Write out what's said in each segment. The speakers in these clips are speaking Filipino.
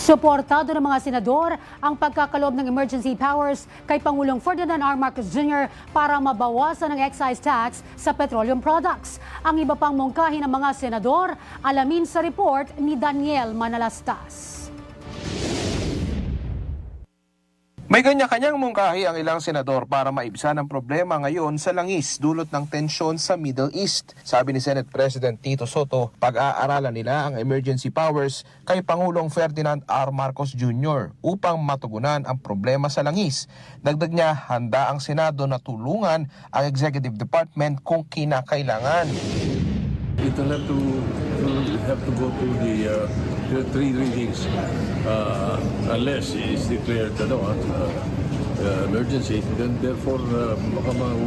Suportado ng mga senador ang pagkakaloob ng emergency powers kay Pangulong Ferdinand R. Marcos Jr. para mabawasan ang excise tax sa petroleum products. Ang iba pang mungkahi ng mga senador, alamin sa report ni Daniel Manalastas. May kanya-kanyang mungkahi ang ilang senador para maibsan ang problema ngayon sa langis dulot ng tensyon sa Middle East. Sabi ni Senate President Tito Soto, pag-aaralan nila ang emergency powers kay Pangulong Ferdinand R. Marcos Jr. upang matugunan ang problema sa langis. Dagdag niya, handa ang Senado na tulungan ang Executive Department kung kinakailangan. It will have to go to the three readings unless it is declared emergency. Then therefore,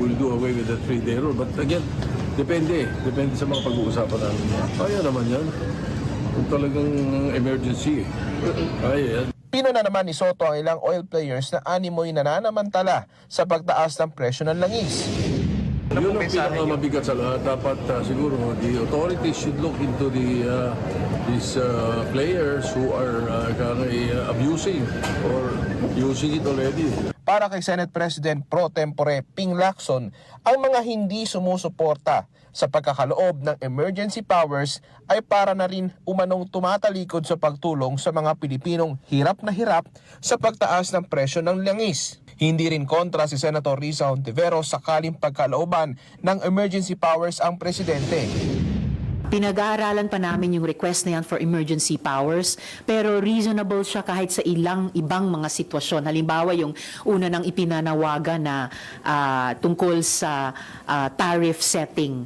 we'll do away with the 3-day rule. But again, depende sa mga pag-uusapan namin. Kaya naman yan. Kung talagang emergency, kaya yan. Pino na naman ni Soto ang ilang oil players na animoy nananamantala sa pagtaas ng presyo ng langis. Yun ang pinakamabigat sa lahat. Dapat siguro the authorities should look into these players who are abusing or using it already. Para kay Senate President Pro Tempore Ping Lacson, ang mga hindi sumusuporta sa pagkakaloob ng emergency powers ay para na rin umanong tumatalikod sa pagtulong sa mga Pilipinong hirap na hirap sa pagtaas ng presyo ng langis. Hindi rin kontra si Senator Risa Hontiveros sakaling pagkalooban ng emergency powers ang presidente. Pinag-aaralan pa namin yung request na yan for emergency powers, pero reasonable siya kahit sa ibang mga sitwasyon. Halimbawa, yung una ng ipinanawagan na tungkol sa tariff setting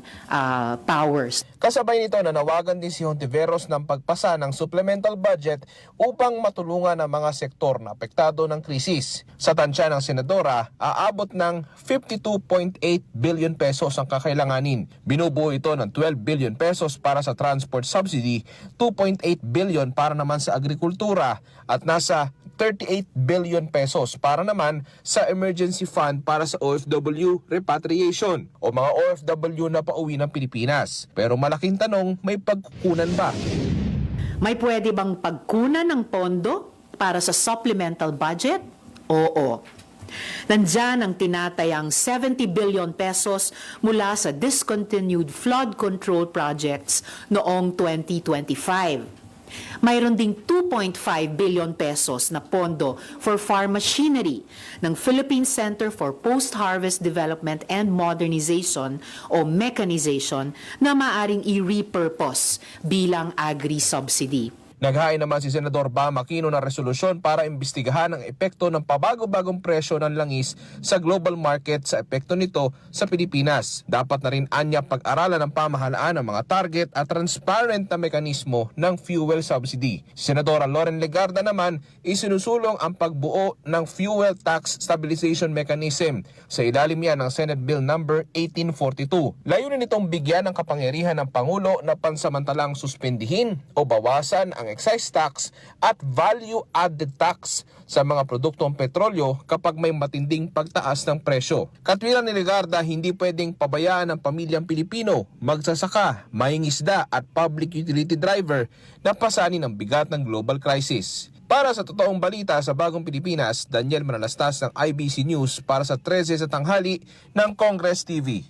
powers. Kasabay nito, nanawagan din si Hontiveros ng pagpasa ng supplemental budget upang matulungan ang mga sektor na apektado ng krisis. Sa tansya ng senadora, aabot ng 52.8 billion pesos ang kakailanganin. Binubuo ito ng 12 billion pesos para sa transport subsidy, 2.8 billion para naman sa agrikultura at nasa 38 billion pesos para naman sa emergency fund para sa OFW repatriation o mga OFW na pauwi ng Pilipinas. Pero malaking tanong, may pagkukunan ba? May pwede bang pagkunan ng pondo para sa supplemental budget? Oo. Nandyan ang tinatayang 70 billion pesos mula sa discontinued flood control projects noong 2025. Mayroon ding 2.5 billion pesos na pondo for farm machinery ng Philippine Center for Post-Harvest Development and Modernization o Mechanization na maaring i-repurpose bilang agri-subsidy. Naghain naman si Senador Bam Aquino ng resolusyon para imbestigahan ang epekto ng pabago-bagong presyo ng langis sa global market sa epekto nito sa Pilipinas. Dapat na rin anya pag-aralan ng pamahalaan ng mga target at transparent na mekanismo ng fuel subsidy. Si Senadora Loren Legarda naman isinusulong ang pagbuo ng Fuel Tax Stabilization Mechanism. Sa ilalim yan ng Senate Bill No. 1842. Layunin nitong bigyan ng kapangyarihan ng Pangulo na pansamantalang suspendihin o bawasan ang excise tax at value-added tax sa mga produktong petrolyo kapag may matinding pagtaas ng presyo. Katwiran ni Legarda, hindi pwedeng pabayaan ng pamilyang Pilipino, magsasaka, mangingisda at public utility driver na pasanin ang bigat ng global crisis. Para sa totoong balita sa Bagong Pilipinas, Daniel Manalastas ng IBC News para sa 13 sa tanghali ng Congress TV.